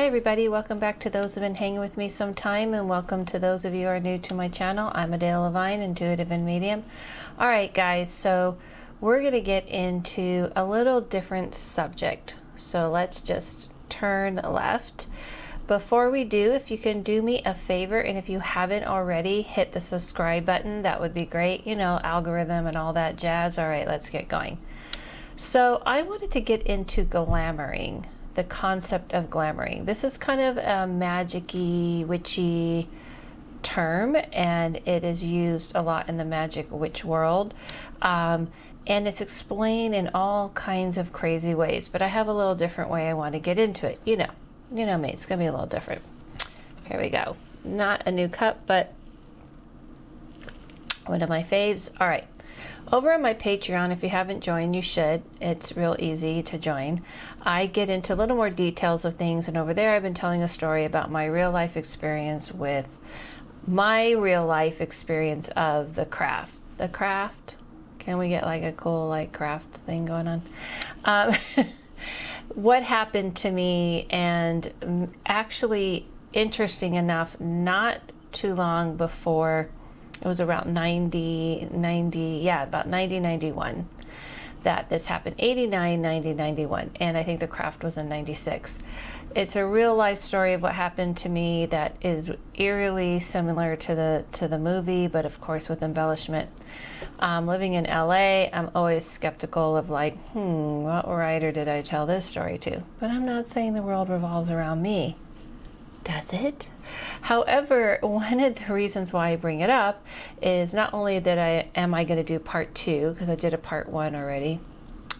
Hi everybody, welcome back to those who have been hanging with me some time, and welcome to those of you who are new to my channel. I'm Adele Levine, intuitive and medium. Alright guys, so we're going to get into a little different subject. So let's just turn left. Before we do, if you can do me a favor, and if you haven't already, hit the subscribe button, that would be great. You know, algorithm and all that jazz. Alright, let's get going. So I wanted to get into glamouring. The concept of glamouring. This is kind of a magic-y, witchy term, and it is used a lot in the magic witch world. And it's explained in all kinds of crazy ways, but I have a little different way I want to get into it. You know me, it's going to be a little different. Here we go. Not a new cup, but one of my faves. All right. Over on my Patreon, if you haven't joined, you should. It's real easy to join. I get into a little more details of things, and over there I've been telling a story about my real life experience with my real life experience of the craft. The craft? Can we get like a cool like craft thing going on? What happened to me, and actually interesting enough, not too long before, it was around 91 that this happened. 89, 90, 91, and I think the craft was in 96. It's a real life story of what happened to me that is eerily similar to the movie, but of course with embellishment. Living in LA, I'm always skeptical of like, what writer did I tell this story to? But I'm not saying the world revolves around me. Does it? However, one of the reasons why I bring it up is not only that I going to do part 2, because I did a part 1 already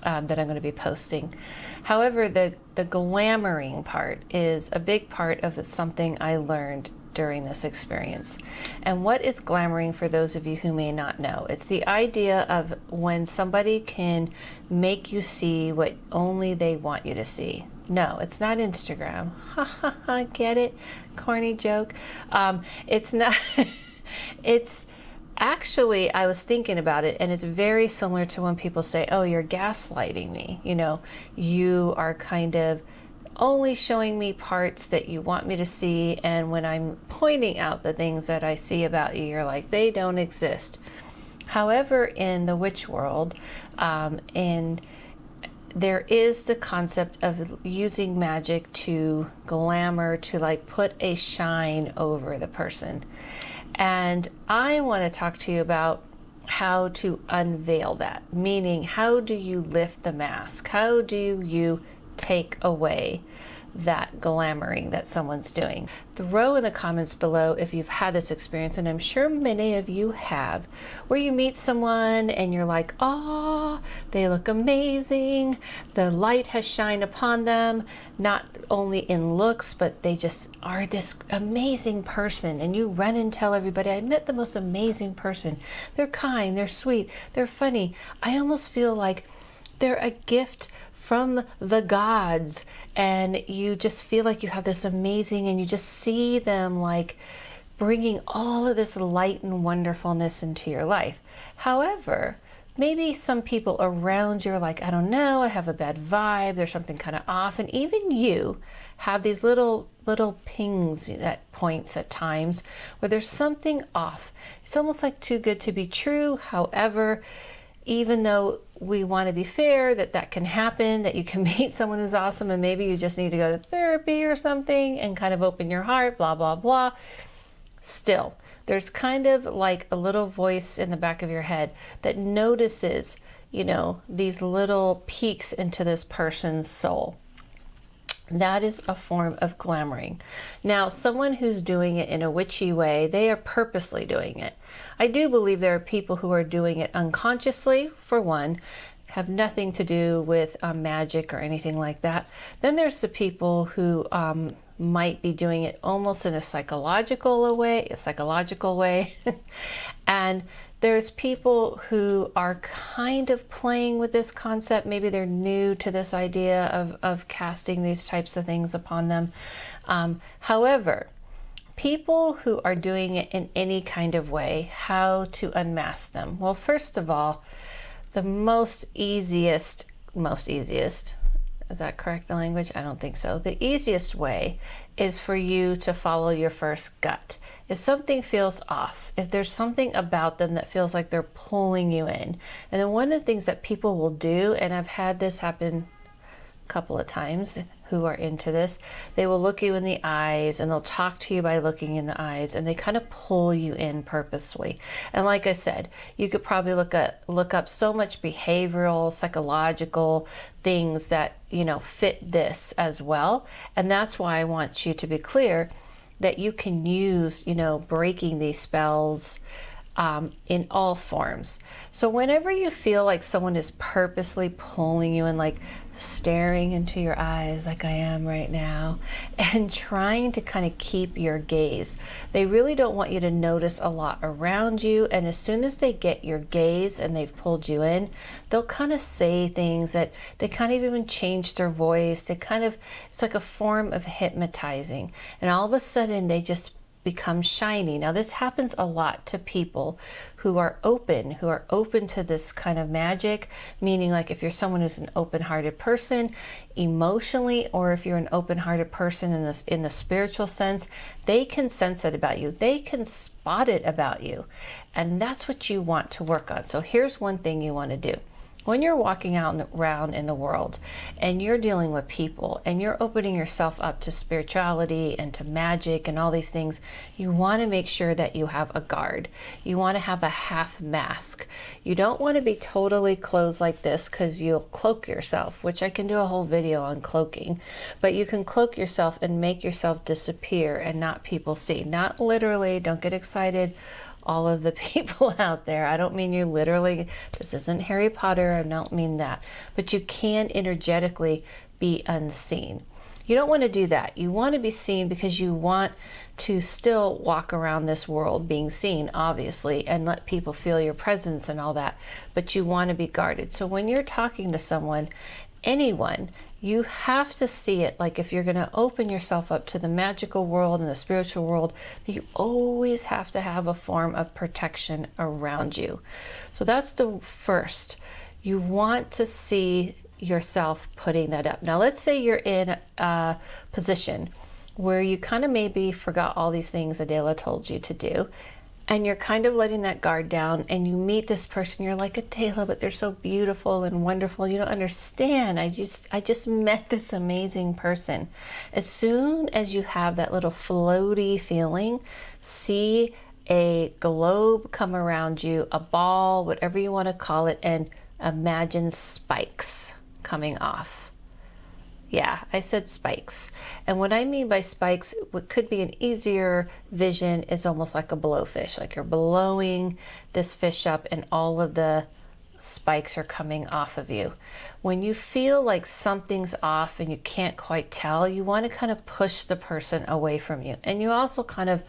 that I'm going to be posting. However, the glamouring part is a big part of something I learned during this experience. And what is glamouring, for those of you who may not know? It's the idea of when somebody can make you see what only they want you to see. No, it's not Instagram. Ha ha ha, get it? Corny joke. It's not, it's actually, I was thinking about it, and it's very similar to when people say, oh, you're gaslighting me. You know, you are kind of only showing me parts that you want me to see, and when I'm pointing out the things that I see about you, you're like, they don't exist. However, in the witch world, there is the concept of using magic to glamour, to like put a shine over the person. And I want to talk to you about how to unveil that, meaning how do you lift the mask? How do you take away that glamouring that someone's doing? Throw in the comments below if you've had this experience, and I'm sure many of you have, where you meet someone and you're like, oh, they look amazing, the light has shined upon them, not only in looks, but they just are this amazing person, and you run and tell everybody, I met the most amazing person. They're kind, they're sweet, they're funny. I almost feel like they're a gift from the gods, and you just feel like you have this amazing, and you just see them like bringing all of this light and wonderfulness into your life. However, maybe some people around you are like, I don't know, I have a bad vibe, there's something kind of off, and even you have these little pings at points at times where there's something off. It's almost like too good to be true. However, even though we want to be fair, that can happen, that you can meet someone who's awesome, and maybe you just need to go to therapy or something and kind of open your heart, blah, blah, blah. Still, there's kind of like a little voice in the back of your head that notices, you know, these little peeks into this person's soul. That is a form of glamouring. Now, someone who's doing it in a witchy way, they are purposely doing it. I do believe there are people who are doing it unconsciously, for one, have nothing to do with magic or anything like that. Then there's the people who might be doing it almost in a psychological way, and there's people who are kind of playing with this concept. Maybe they're new to this idea of casting these types of things upon them. However, people who are doing it in any kind of way, how to unmask them? Well, first of all, the most easiest Is that correct the language? I don't think so. The easiest way is for you to follow your first gut. If something feels off, if there's something about them that feels like they're pulling you in, and then one of the things that people will do, and I've had this happen a couple of times, who are into this, they will look you in the eyes and they'll talk to you by looking in the eyes, and they kind of pull you in purposefully. And like I said, you could probably look up so much behavioral, psychological things that, you know, fit this as well. And that's why I want you to be clear that you can use, you know, breaking these spells in all forms. So whenever you feel like someone is purposely pulling you in, like staring into your eyes like I am right now, and trying to kind of keep your gaze, they really don't want you to notice a lot around you. And as soon as they get your gaze and they've pulled you in, they'll kind of say things that they kind of even change their voice. They kind of, it's like a form of hypnotizing. And all of a sudden they just become shiny. Now this happens a lot to people who are open to this kind of magic, meaning like if you're someone who's an open-hearted person emotionally, or if you're an open-hearted person in the spiritual sense, they can sense it about you. They can spot it about you. And that's what you want to work on. So here's one thing you want to do. When you're walking around in the world and you're dealing with people and you're opening yourself up to spirituality and to magic and all these things, you want to make sure that you have a guard. You want to have a half mask. You don't want to be totally closed like this, because you'll cloak yourself, which I can do a whole video on cloaking. But you can cloak yourself and make yourself disappear and not people see. Not literally, don't get excited, all of the people out there. I don't mean you literally, this isn't Harry Potter, I don't mean that. But you can energetically be unseen. You don't want to do that. You want to be seen because you want to still walk around this world being seen, obviously, and let people feel your presence and all that. But you want to be guarded. So when you're talking to someone, anyone, you have to see it like if you're going to open yourself up to the magical world and the spiritual world, you always have to have a form of protection around you. So that's the first. You want to see yourself putting that up. Now let's say you're in a position where you kind of maybe forgot all these things Adela told you to do, and you're kind of letting that guard down, and you meet this person, you're like, Adela, but they're so beautiful and wonderful. You don't understand. I just met this amazing person. As soon as you have that little floaty feeling, see a globe come around you, a ball, whatever you want to call it, and imagine spikes coming off. Yeah, I said spikes. And what I mean by spikes, what could be an easier vision is almost like a blowfish, like you're blowing this fish up and all of the spikes are coming off of you. When you feel like something's off and you can't quite tell, you want to kind of push the person away from you. And you also kind of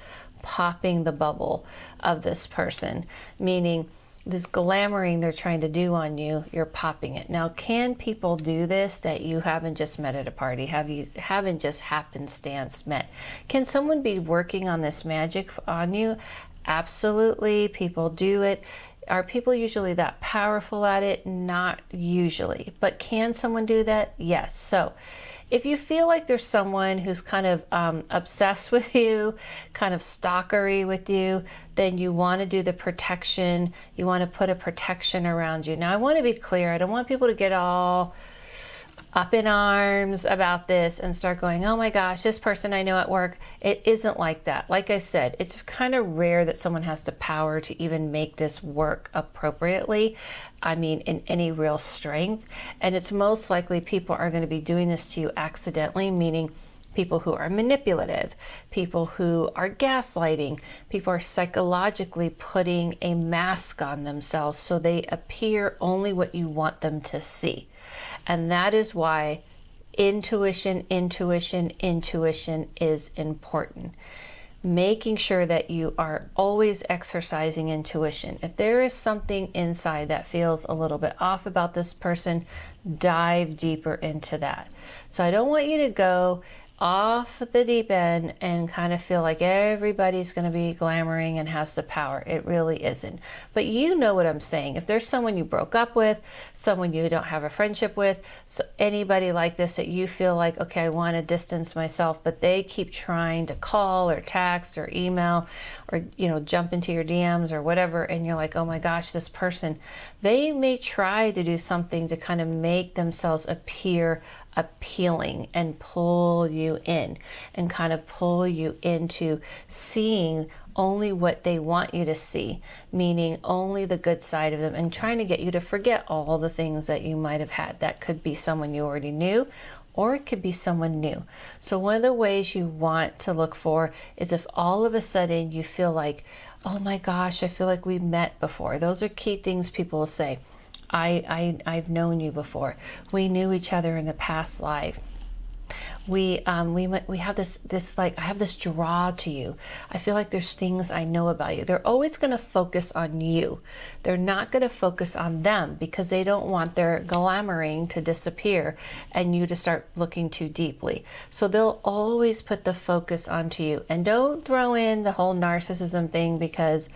popping the bubble of this person, meaning this glamouring they're trying to do on you, you're popping it. Now, can people do this that you haven't just met at a party? Haven't just happenstance met? Can someone be working on this magic on you? Absolutely, people do it. Are people usually that powerful at it? Not usually. But can someone do that? Yes. So if you feel like there's someone who's kind of obsessed with you, kind of stalkery with you, then you want to do the protection. You want to put a protection around you. Now, I want to be clear. I don't want people to get all up in arms about this and start going, oh my gosh, this person I know at work. It isn't like that. Like I said, it's kind of rare that someone has the power to even make this work appropriately. I mean, in any real strength. And it's most likely people are going to be doing this to you accidentally, meaning people who are manipulative, people who are gaslighting, people are psychologically putting a mask on themselves so they appear only what you want them to see. And that is why intuition is important. Making sure that you are always exercising intuition. If there is something inside that feels a little bit off about this person, dive deeper into that. So I don't want you to go off the deep end and kind of feel like everybody's going to be glamoring and has the power. It really isn't. But you know what I'm saying. If there's someone you broke up with, someone you don't have a friendship with, so anybody like this that you feel like, okay, I want to distance myself, but they keep trying to call or text or email or, you know, jump into your DMs or whatever, and you're like, oh my gosh, this person, they may try to do something to kind of make themselves appear appealing and pull you in and kind of pull you into seeing only what they want you to see, meaning only the good side of them, and trying to get you to forget all the things that you might have had. That could be someone you already knew, or it could be someone new. So one of the ways you want to look for is if all of a sudden you feel like, oh my gosh, I feel like we met before. Those are key things people will say. I've known you before. We knew each other in a past life. We have this like, I have this draw to you. I feel like there's things I know about you. They're always going to focus on you. They're not going to focus on them because they don't want their glamouring to disappear and you to start looking too deeply. So they'll always put the focus onto you. And don't throw in the whole narcissism thing, because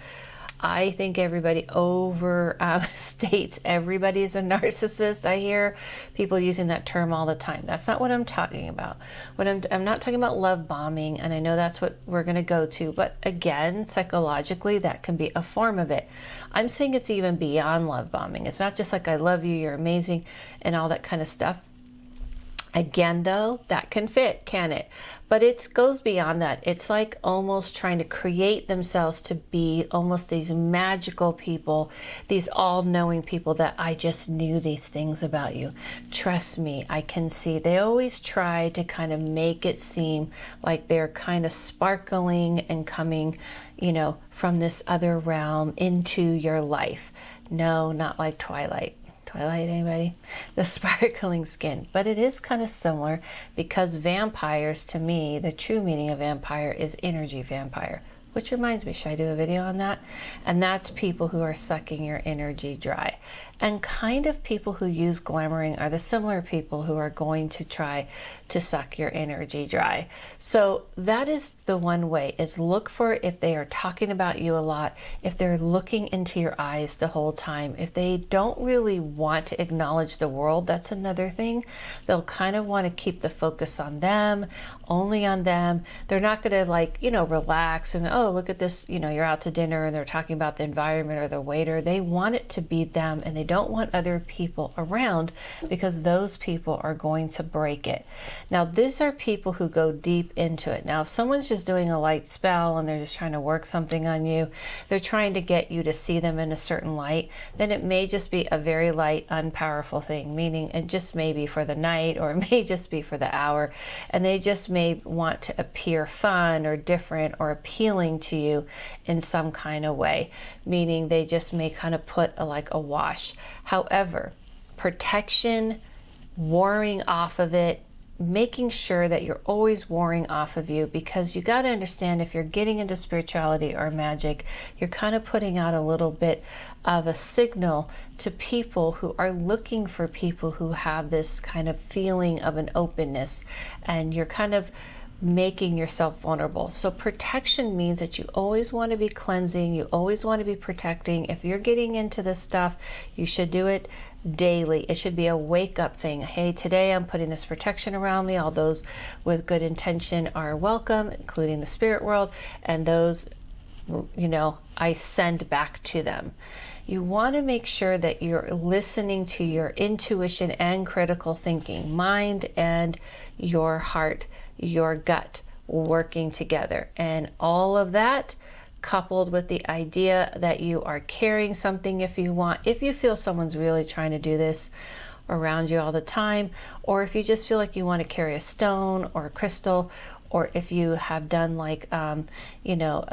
I think everybody overstates everybody's a narcissist. I hear people using that term all the time. That's not what I'm talking about. I'm not talking about love bombing, and I know that's what we're going to go to. But again, psychologically, that can be a form of it. I'm saying it's even beyond love bombing. It's not just like I love you, you're amazing, and all that kind of stuff. Again, though, that can fit, can it? But it goes beyond that. It's like almost trying to create themselves to be almost these magical people, these all-knowing people that I just knew these things about you. Trust me, I can see. They always try to kind of make it seem like they're kind of sparkling and coming, you know, from this other realm into your life. No, not like Twilight. Twilight, anybody? The sparkling skin. But it is kind of similar, because vampires, to me, the true meaning of vampire is energy vampire. Which reminds me, should I do a video on that? And that's people who are sucking your energy dry. And kind of people who use glamouring are the similar people who are going to try to suck your energy dry. So that is the one way, is look for if they are talking about you a lot, if they're looking into your eyes the whole time, if they don't really want to acknowledge the world. That's another thing. They'll kind of want to keep the focus on them, only on them. They're not going to, like, you know, relax and, oh, look at this, you know, you're out to dinner and they're talking about the environment or the waiter. They want it to be them, and they don't want other people around, because those people are going to break it. Now, these are people who go deep into it. Now, if someone's just doing a light spell and they're just trying to work something on you, they're trying to get you to see them in a certain light, then it may just be a very light, unpowerful thing, meaning it just may be for the night, or it may just be for the hour, and they just may want to appear fun or different or appealing to you in some kind of way, meaning they just may kind of put like a wash. However, protection, warring off of it, making sure that you're always warring off of you, because you got to understand, if you're getting into spirituality or magic, you're kind of putting out a little bit of a signal to people who are looking for people who have this kind of feeling of an openness, and you're kind of making yourself vulnerable. So protection means that you always want to be cleansing, you always want to be protecting. If you're getting into this stuff, you should do it daily. It should be a wake-up thing. Hey, today I'm putting this protection around me. All those with good intention are welcome, including the spirit world, and those, you know, I send back to them. You want to make sure that you're listening to your intuition and critical thinking, mind and your heart, your gut working together. And all of that coupled with the idea that you are carrying something, if you feel someone's really trying to do this around you all the time, or if you just feel like you want to carry a stone or a crystal, or if you have done like, you know,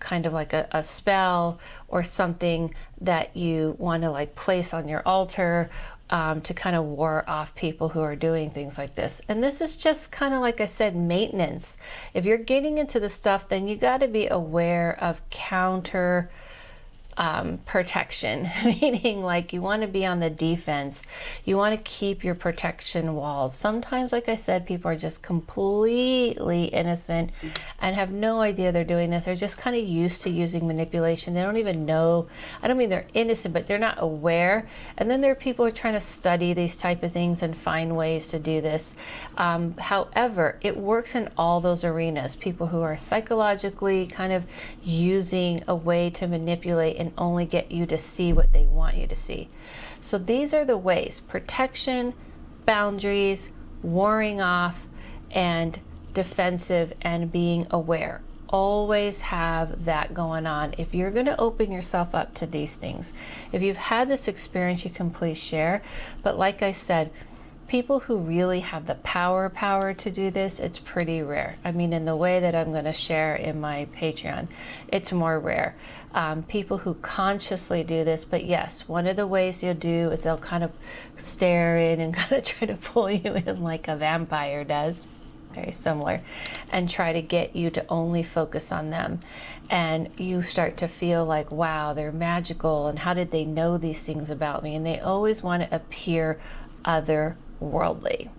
kind of like a spell or something that you want to like place on your altar to kind of ward off people who are doing things like this. And this is just kind of, like I said, maintenance. If you're getting into the stuff, then you got to be aware of counter protection, meaning like you want to be on the defense. You want to keep your protection walls. Sometimes, like I said, people are just completely innocent and have no idea they're doing this. They're just kind of used to using manipulation. They don't even know. I don't mean they're innocent, but they're not aware. And then there are people who are trying to study these type of things and find ways to do this. However, it works in all those arenas. People who are psychologically kind of using a way to manipulate and only get you to see what they want you to see. So these are the ways: protection, boundaries, warring off, and defensive, and being aware. Always have that going on. If you're going to open yourself up to these things, if you've had this experience, you can please share. But like I said, people who really have the power to do this, it's pretty rare. I mean, in the way that I'm going to share in my Patreon, it's more rare. People who consciously do this, but yes, one of the ways you'll do is they'll kind of stare in and kind of try to pull you in like a vampire does. Very similar, and try to get you to only focus on them. And you start to feel like, wow, they're magical, and how did they know these things about me? And they always want to appear otherworldly.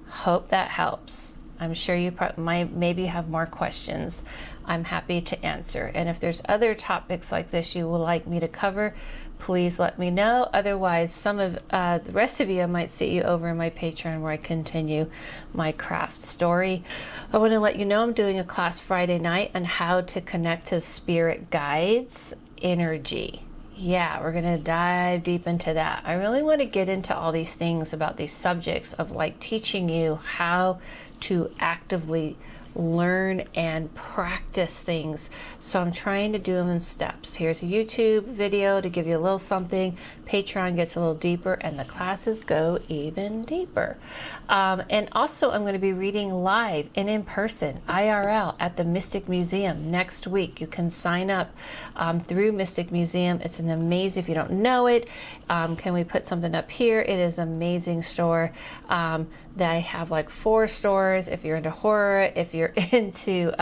Hope that helps. I'm sure you might maybe have more questions. I'm happy to answer. And if there's other topics like this you would like me to cover, please let me know. Otherwise, some of the rest of you, I might see you over in my Patreon where I continue my craft story. I want to let you know I'm doing a class Friday night on how to connect to spirit guides energy. Yeah, we're going to dive deep into that. I really want to get into all these things about these subjects of like teaching you how to actively learn and practice things. So I'm trying to do them in steps. Here's a YouTube video to give you a little something. Patreon gets a little deeper, and the classes go even deeper. And also I'm going to be reading live and in person, IRL, at the Mystic Museum next week. You can sign up through Mystic Museum. It's an amazing, if you don't know it, can we put something up here? It is an amazing store. They have like 4 stores. If you're into horror, if you're into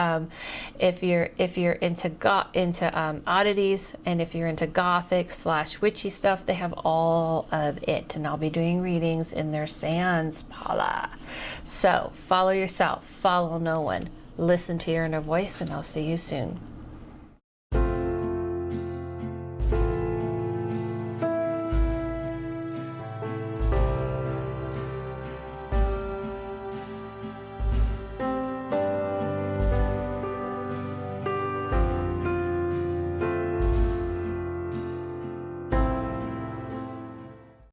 oddities, and if you're into gothic / witchy stuff, they have all of it. And I'll be doing readings in their seance parlor. So follow yourself, follow no one, listen to your inner voice, and I'll see you soon.